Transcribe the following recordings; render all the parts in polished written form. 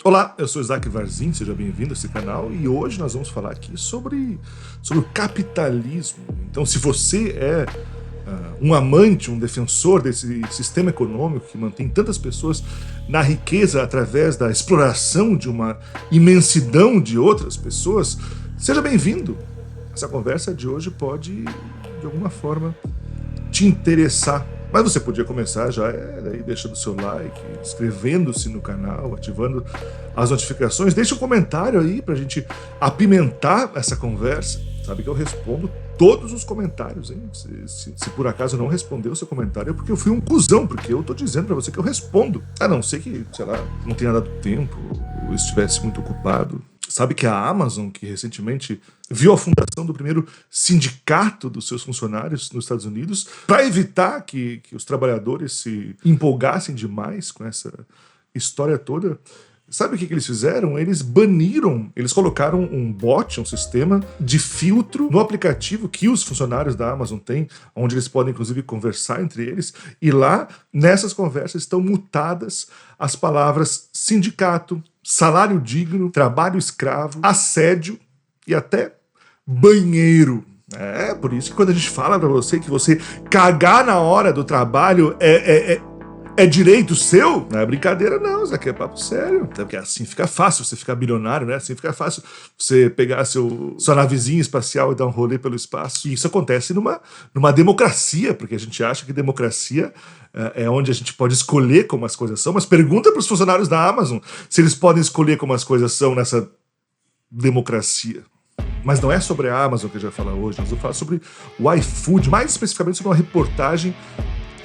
Olá, eu sou Isaac Varzin, seja bem-vindo a esse canal e hoje nós vamos falar aqui sobre o capitalismo. Então, se você é um amante, um defensor desse sistema econômico que mantém tantas pessoas na riqueza através da exploração de uma imensidão de outras pessoas, seja bem-vindo. Essa conversa de hoje pode, de alguma forma, te interessar. Mas você podia começar já deixando o seu like, inscrevendo-se no canal, ativando as notificações. Deixa um comentário aí pra gente apimentar essa conversa. Sabe que eu respondo todos os comentários, hein? Se por acaso não respondeu o seu comentário é porque eu fui um cuzão, porque eu tô dizendo pra você que eu respondo. A não ser que, sei lá, não tenha dado tempo ou estivesse muito ocupado. Sabe que a Amazon, que recentemente viu a fundação do primeiro sindicato dos seus funcionários nos Estados Unidos, para evitar que os trabalhadores se empolgassem demais com essa história toda, sabe o que eles fizeram? Eles colocaram um bot, um sistema de filtro no aplicativo que os funcionários da Amazon têm, onde eles podem inclusive conversar entre eles, e lá, nessas conversas, estão mutadas as palavras sindicato, salário digno, trabalho escravo, assédio e até banheiro. É por isso que quando a gente fala pra você que você cagar na hora do trabalho é direito seu? Não é brincadeira não, isso aqui é papo sério. Porque assim fica fácil você ficar bilionário, né? Assim fica fácil você pegar sua navezinha espacial e dar um rolê pelo espaço. E isso acontece numa democracia, porque a gente acha que democracia é onde a gente pode escolher como as coisas são, mas pergunta para os funcionários da Amazon se eles podem escolher como as coisas são nessa democracia. Mas não é sobre a Amazon que a gente vai falar hoje, nós vamos falar sobre o iFood, mais especificamente sobre uma reportagem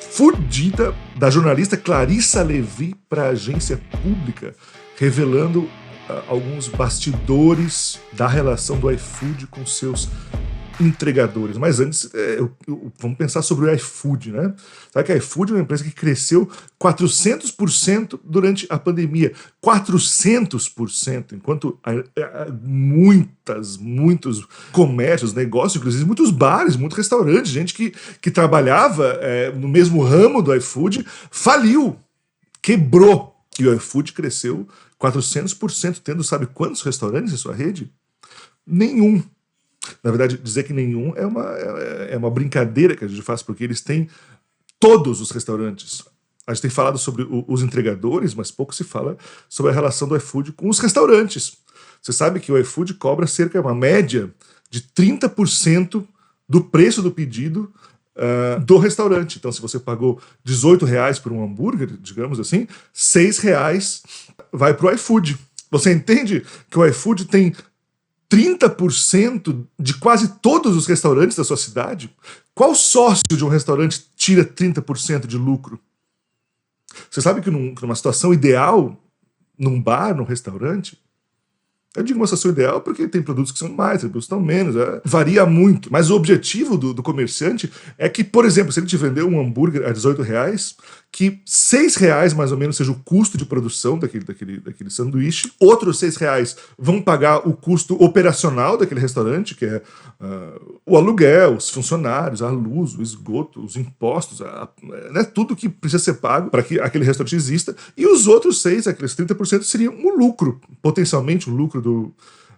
fudida da jornalista Clarissa Levy para a agência pública, revelando alguns bastidores da relação do iFood com seus entregadores. Mas antes, vamos pensar sobre o iFood, né? Sabe que a iFood é uma empresa que cresceu 400% durante a pandemia. 400%, enquanto muitos comércios, negócios, inclusive muitos bares, muitos restaurantes, gente que trabalhava no mesmo ramo do iFood, faliu, quebrou. E o iFood cresceu 400%, tendo sabe quantos restaurantes em sua rede? Nenhum. Na verdade, dizer que nenhum é uma brincadeira que a gente faz, porque eles têm todos os restaurantes. A gente tem falado sobre os entregadores, mas pouco se fala sobre a relação do iFood com os restaurantes. Você sabe que o iFood cobra uma média de 30% do preço do pedido do restaurante. Então, se você pagou R$18 por um hambúrguer, digamos assim, R$6 vai para o iFood. Você entende que o iFood tem 30% de quase todos os restaurantes da sua cidade? Qual sócio de um restaurante tira 30% de lucro? Você sabe que numa situação ideal, num bar, num restaurante, eu digo uma situação ideal porque tem produtos que são mais, tem produtos que são menos, varia muito. Mas o objetivo do comerciante é que, por exemplo, se ele te vender um hambúrguer a R$18, que R$6 mais ou menos seja o custo de produção daquele sanduíche, outros R$6 vão pagar o custo operacional daquele restaurante, que é o aluguel, os funcionários, a luz, o esgoto, os impostos, né, tudo que precisa ser pago para que aquele restaurante exista, e os outros aqueles 30%, seriam um lucro, potencialmente um lucro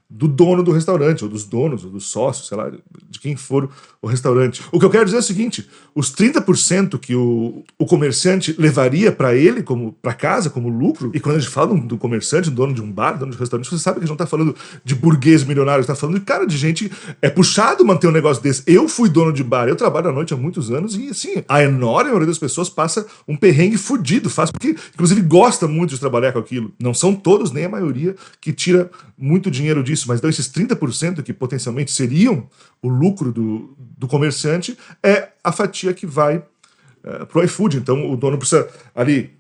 do dono do restaurante, ou dos donos, ou dos sócios, sei lá, de quem for o restaurante. O que eu quero dizer é o seguinte: os 30% que o comerciante levaria para ele, para casa, como lucro, e quando a gente fala do comerciante, dono de um bar, dono de um restaurante, você sabe que a gente não está falando de burguês milionário, está falando de gente, é puxado manter um negócio desse. Eu fui dono de bar, eu trabalho à noite há muitos anos, e assim, a enorme maioria das pessoas passa um perrengue fudido, faz porque, inclusive, gosta muito de trabalhar com aquilo. Não são todos, nem a maioria, que tira muito dinheiro disso, mas então esses 30% que potencialmente seriam o lucro do comerciante é a fatia que vai pro iFood. Então o dono precisa ali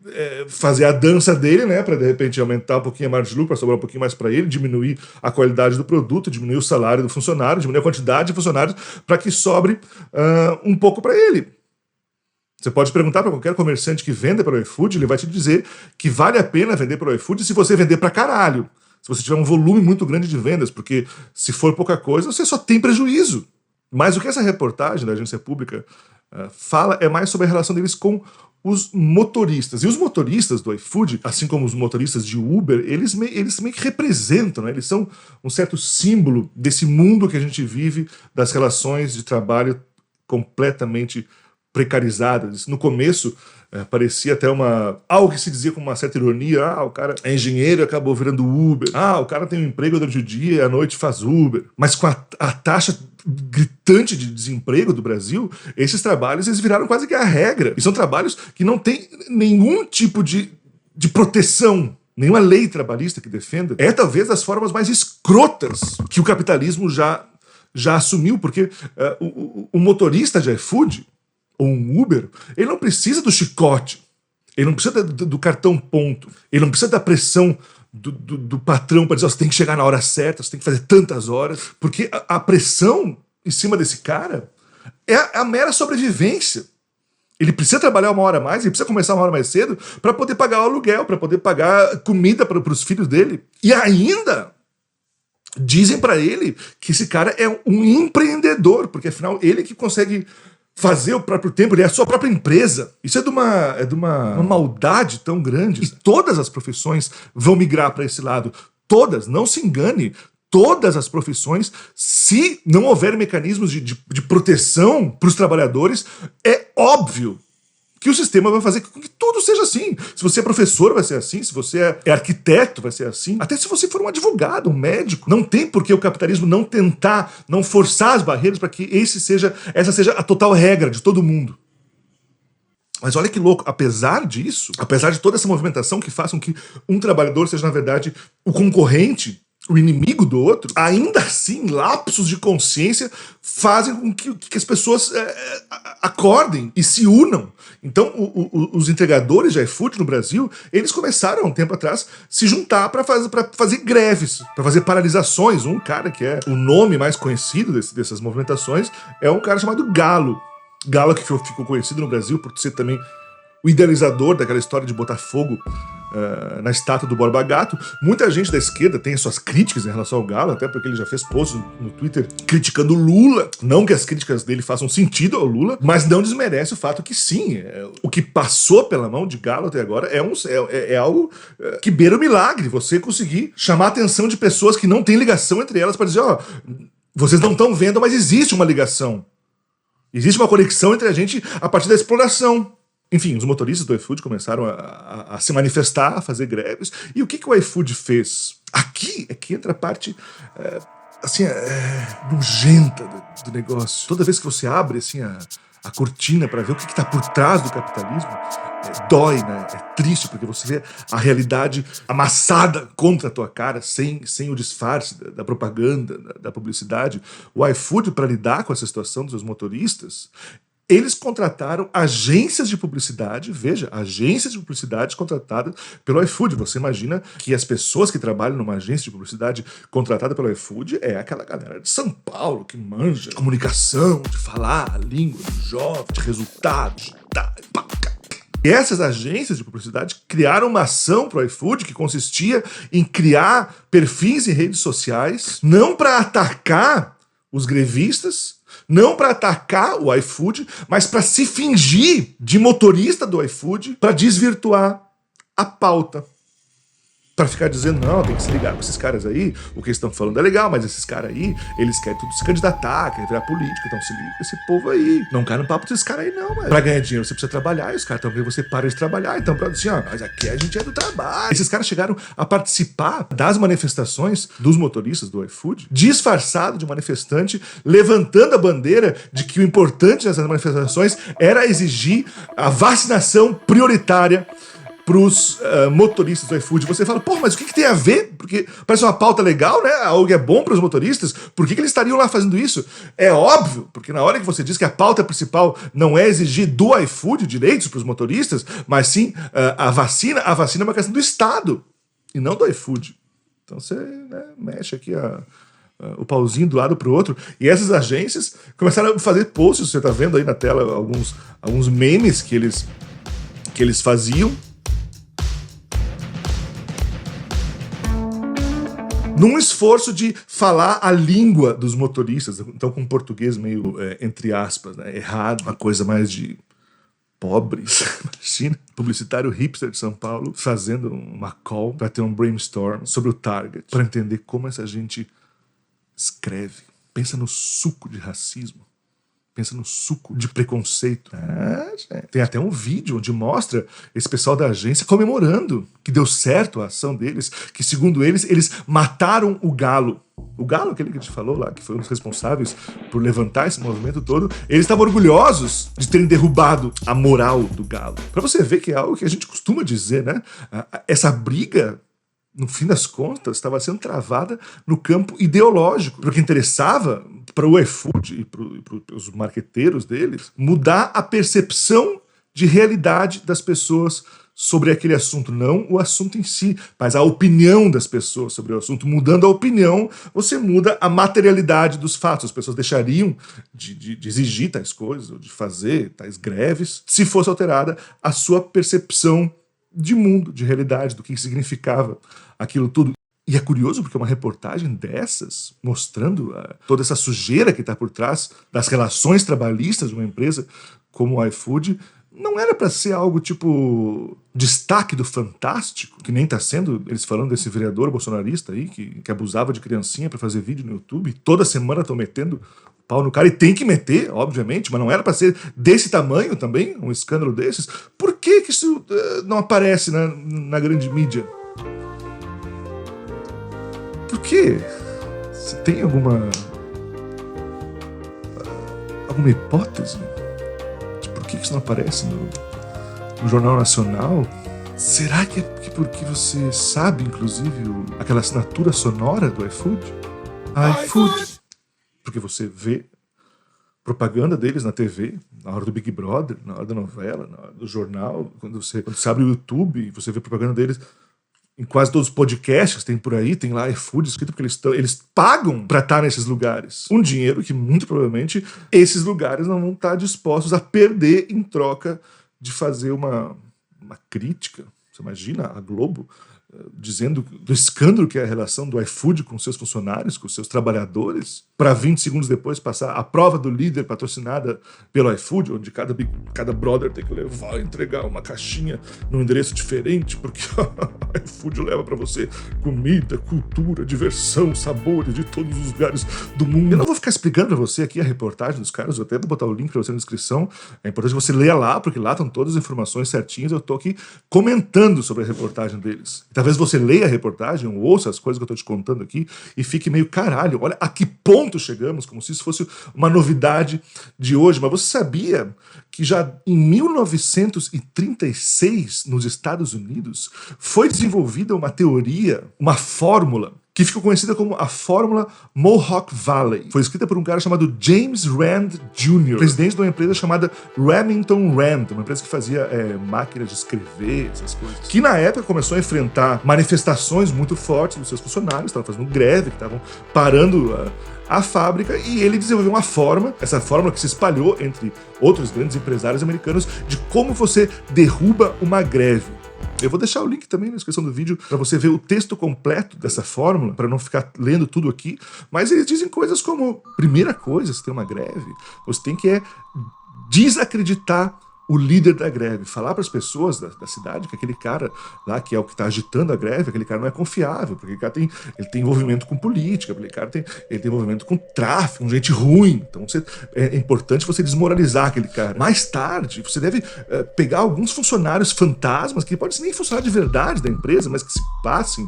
fazer a dança dele, né, para de repente aumentar um pouquinho a margem de lucro, para sobrar um pouquinho mais para ele, diminuir a qualidade do produto, diminuir o salário do funcionário, diminuir a quantidade de funcionários, para que sobre um pouco para ele. Você pode perguntar para qualquer comerciante que venda pelo iFood, ele vai te dizer que vale a pena vender pelo iFood se você vender para caralho. Se você tiver um volume muito grande de vendas, porque se for pouca coisa, você só tem prejuízo. Mas o que essa reportagem da agência pública fala é mais sobre a relação deles com os motoristas. E os motoristas do iFood, assim como os motoristas de Uber, eles meio que representam, né? Eles são um certo símbolo desse mundo que a gente vive, das relações de trabalho completamente precarizadas. No começo, parecia até algo que se dizia com uma certa ironia. O cara é engenheiro e acabou virando Uber. O cara tem um emprego durante o dia e à noite faz Uber. Mas com a taxa gritante de desemprego do Brasil, esses trabalhos eles viraram quase que a regra. E são trabalhos que não têm nenhum tipo de proteção, nenhuma lei trabalhista que defenda. É talvez das formas mais escrotas que o capitalismo já assumiu, porque o motorista de iFood ou um Uber, ele não precisa do chicote, ele não precisa do cartão ponto, ele não precisa da pressão do patrão para dizer, você tem que chegar na hora certa, você tem que fazer tantas horas, porque a pressão em cima desse cara é a mera sobrevivência. Ele precisa trabalhar uma hora a mais, ele precisa começar uma hora mais cedo para poder pagar o aluguel, para poder pagar comida para os filhos dele. E ainda dizem para ele que esse cara é um empreendedor, porque afinal ele que consegue fazer o próprio tempo, ele é a sua própria empresa. Isso é de uma maldade tão grande. E todas as profissões vão migrar para esse lado. Todas, não se engane. Todas as profissões, se não houver mecanismos de proteção para os trabalhadores, é óbvio que o sistema vai fazer com que tudo seja assim. Se você é professor, vai ser assim. Se você é arquiteto, vai ser assim. Até se você for um advogado, um médico. Não tem por que o capitalismo não tentar, não forçar as barreiras para que essa seja a total regra de todo mundo. Mas olha que louco, apesar disso, apesar de toda essa movimentação que faz com que um trabalhador seja, na verdade, o concorrente, o inimigo do outro, ainda assim, lapsos de consciência fazem com que as pessoas acordem e se unam. Então, os entregadores de iFood no Brasil, eles começaram, há um tempo atrás, se juntar para fazer greves, para fazer paralisações. Um cara que é o nome mais conhecido dessas movimentações é um cara chamado Galo. Galo que ficou conhecido no Brasil por ser também o idealizador daquela história de botar fogo na estátua do Borba Gato. Muita gente da esquerda tem suas críticas em relação ao Galo, até porque ele já fez posts no Twitter criticando o Lula. Não que as críticas dele façam sentido ao Lula, mas não desmerece o fato que sim, o que passou pela mão de Galo até agora é algo que beira o milagre. Você conseguir chamar a atenção de pessoas que não têm ligação entre elas para dizer, vocês não estão vendo, mas existe uma ligação. Existe uma conexão entre a gente a partir da exploração. Enfim, os motoristas do iFood começaram a se manifestar, a fazer greves. E o que o iFood fez? Aqui é que entra a parte nojenta do negócio. Toda vez que você abre assim, a cortina para ver o que está por trás do capitalismo, dói, né? É triste, porque você vê a realidade amassada contra a tua cara, sem o disfarce da propaganda, da publicidade. O iFood, para lidar com essa situação dos motoristas, eles contrataram agências de publicidade, veja, agências de publicidade contratadas pelo iFood. Você imagina que as pessoas que trabalham numa agência de publicidade contratada pelo iFood é aquela galera de São Paulo que manja de comunicação, de falar a língua do jovem, de resultados, E essas agências de publicidade criaram uma ação para o iFood que consistia em criar perfis em redes sociais, não para atacar os grevistas, não para atacar o iFood, mas para se fingir de motorista do iFood para desvirtuar a pauta. Para ficar dizendo, não, tem que se ligar com esses caras aí, o que eles estão falando é legal, mas esses caras aí, eles querem tudo se candidatar, querem virar político, então se liga com esse povo aí. Não cai no papo desses caras aí não, mas pra ganhar dinheiro você precisa trabalhar, e os caras estão querendo você para de trabalhar, então pra assim, mas aqui a gente é do trabalho. Esses caras chegaram a participar das manifestações dos motoristas do iFood, disfarçado de manifestante, levantando a bandeira de que o importante nessas manifestações era exigir a vacinação prioritária para os motoristas do iFood. Você fala, mas o que tem a ver? Porque parece uma pauta legal, né? Algo é bom para os motoristas. Por que eles estariam lá fazendo isso? É óbvio, porque na hora que você diz que a pauta principal não é exigir do iFood direitos para os motoristas, mas sim a vacina é uma questão do Estado e não do iFood. Então você mexe aqui o pauzinho do lado para o outro. E essas agências começaram a fazer posts, você está vendo aí na tela alguns memes que eles faziam, num esforço de falar a língua dos motoristas, então com português meio, entre aspas, né, errado, uma coisa mais de pobres. Imagina, publicitário hipster de São Paulo fazendo uma call para ter um brainstorm sobre o target, para entender como essa gente escreve. Pensa no suco de racismo. Pensa no suco de preconceito. Tem até um vídeo onde mostra esse pessoal da agência comemorando que deu certo a ação deles, que segundo eles mataram o Galo. O Galo, aquele que a gente falou lá, que foi um dos responsáveis por levantar esse movimento todo, eles estavam orgulhosos de terem derrubado a moral do Galo. Pra você ver que é algo que a gente costuma dizer, né? Essa briga, no fim das contas, estava sendo travada no campo ideológico. Porque interessava para o iFood e para os marqueteiros deles mudar a percepção de realidade das pessoas sobre aquele assunto. Não o assunto em si, mas a opinião das pessoas sobre o assunto. Mudando a opinião, você muda a materialidade dos fatos. As pessoas deixariam de exigir tais coisas, ou de fazer tais greves, se fosse alterada a sua percepção de mundo, de realidade, do que significava aquilo tudo. E é curioso porque uma reportagem dessas, mostrando toda essa sujeira que está por trás das relações trabalhistas de uma empresa como o iFood, não era para ser algo tipo destaque do Fantástico, que nem está sendo, eles falando desse vereador bolsonarista aí, que abusava de criancinha para fazer vídeo no YouTube, toda semana estão metendo pau no cara, e tem que meter, obviamente, mas não era para ser desse tamanho também, um escândalo desses. Por que isso não aparece na grande mídia? Por quê? Você tem alguma hipótese de por que isso não aparece no Jornal Nacional? Será que é porque você sabe, inclusive, aquela assinatura sonora do iFood? iFood! Porque você vê propaganda deles na TV, na hora do Big Brother, na hora da novela, na hora do jornal, quando você abre o YouTube, você vê propaganda deles em quase todos os podcasts que tem por aí, tem lá iFood escrito, porque eles pagam para estar nesses lugares. Um dinheiro que muito provavelmente esses lugares não vão estar dispostos a perder em troca de fazer uma crítica. Você imagina a Globo dizendo do escândalo que é a relação do iFood com seus funcionários, com seus trabalhadores, para 20 segundos depois passar a prova do líder patrocinada pelo iFood, onde cada brother tem que levar e entregar uma caixinha num endereço diferente, porque o iFood leva para você comida, cultura, diversão, sabores de todos os lugares do mundo. Eu não vou ficar explicando para você aqui a reportagem dos caras, eu até vou botar o link para você na descrição. É importante que você leia lá, porque lá estão todas as informações certinhas. Eu tô aqui comentando sobre a reportagem deles. Talvez você leia a reportagem, ou ouça as coisas que eu estou te contando aqui e fique meio, caralho, olha a que ponto chegamos, como se isso fosse uma novidade de hoje. Mas você sabia que já em 1936, nos Estados Unidos, foi desenvolvida uma teoria, uma fórmula, que ficou conhecida como a Fórmula Mohawk Valley. Foi escrita por um cara chamado James Rand Jr., presidente de uma empresa chamada Remington Rand, uma empresa que fazia máquinas de escrever, essas coisas. Que na época começou a enfrentar manifestações muito fortes dos seus funcionários, estavam fazendo greve, que estavam parando a fábrica, e ele desenvolveu uma fórmula, essa fórmula que se espalhou entre outros grandes empresários americanos, de como você derruba uma greve. Eu vou deixar o link também na descrição do vídeo para você ver o texto completo dessa fórmula, para não ficar lendo tudo aqui, mas eles dizem coisas como, primeira coisa, se tem uma greve, você tem que desacreditar o líder da greve, falar para as pessoas da cidade que aquele cara lá, que é o que está agitando a greve, aquele cara não é confiável, porque aquele cara ele tem envolvimento com política, aquele cara ele tem envolvimento com tráfico, com gente ruim. Então é importante você desmoralizar aquele cara. Mais tarde, você deve pegar alguns funcionários fantasmas, que podem ser nem funcionários de verdade da empresa, mas que se passem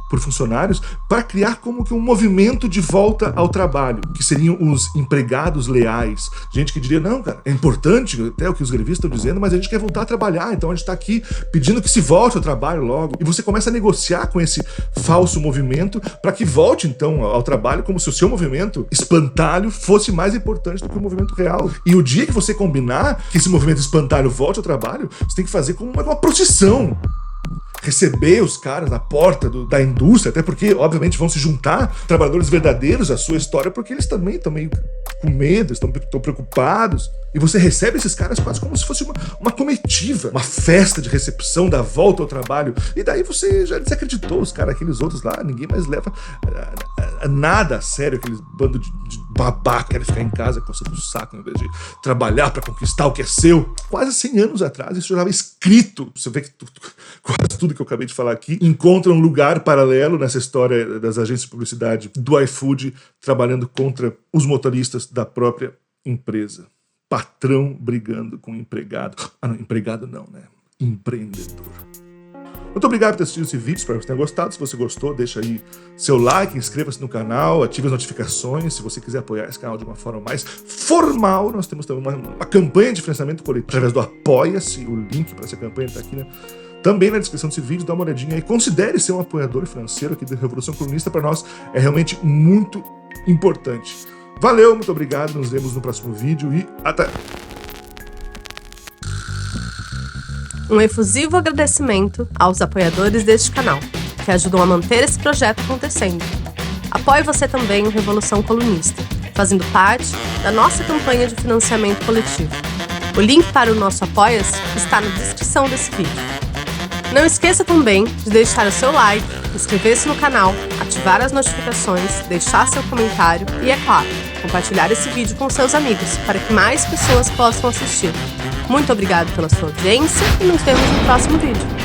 por funcionários, para criar como que um movimento de volta ao trabalho, que seriam os empregados leais. Gente que diria, não, cara, é importante até o que os grevistas estão dizendo, mas a gente quer voltar a trabalhar, então a gente está aqui pedindo que se volte ao trabalho logo. E você começa a negociar com esse falso movimento para que volte então ao trabalho, como se o seu movimento espantalho fosse mais importante do que o movimento real. E o dia que você combinar que esse movimento espantalho volte ao trabalho, você tem que fazer como uma procissão. Receber os caras na porta da indústria, até porque, obviamente, vão se juntar trabalhadores verdadeiros à sua história, porque eles também estão meio com medo, estão preocupados. E você recebe esses caras quase como se fosse uma comitiva, uma festa de recepção da volta ao trabalho. E daí você já desacreditou os caras, aqueles outros lá, ninguém mais leva nada a sério, aqueles bando de babaca, querem ficar em casa coçando o saco em vez de trabalhar para conquistar o que é seu. Quase 100 anos atrás isso já estava escrito. Você vê que quase tudo que eu acabei de falar aqui encontra um lugar paralelo nessa história das agências de publicidade do iFood trabalhando contra os motoristas da própria empresa. Patrão brigando com empregado. Ah, não, empregado não, né? Empreendedor. Muito obrigado por ter assistido esse vídeo, espero que você tenha gostado. Se você gostou, deixa aí seu like, inscreva-se no canal, ative as notificações. Se você quiser apoiar esse canal de uma forma mais formal, nós temos também uma campanha de financiamento coletivo através do Apoia-se. O link para essa campanha está aqui, né? Também na descrição desse vídeo, dá uma olhadinha aí. Considere ser um apoiador financeiro aqui da Revolução Colunista, para nós é realmente muito importante. Valeu, muito obrigado, nos vemos no próximo vídeo e até! Um efusivo agradecimento aos apoiadores deste canal, que ajudam a manter esse projeto acontecendo. Apoie você também o Revolução Colunista, fazendo parte da nossa campanha de financiamento coletivo. O link para o nosso Apoia-se está na descrição desse vídeo. Não esqueça também de deixar o seu like, inscrever-se no canal, ativar as notificações, deixar seu comentário e, é claro, compartilhar esse vídeo com seus amigos para que mais pessoas possam assistir. Muito obrigado pela sua audiência e nos vemos no próximo vídeo.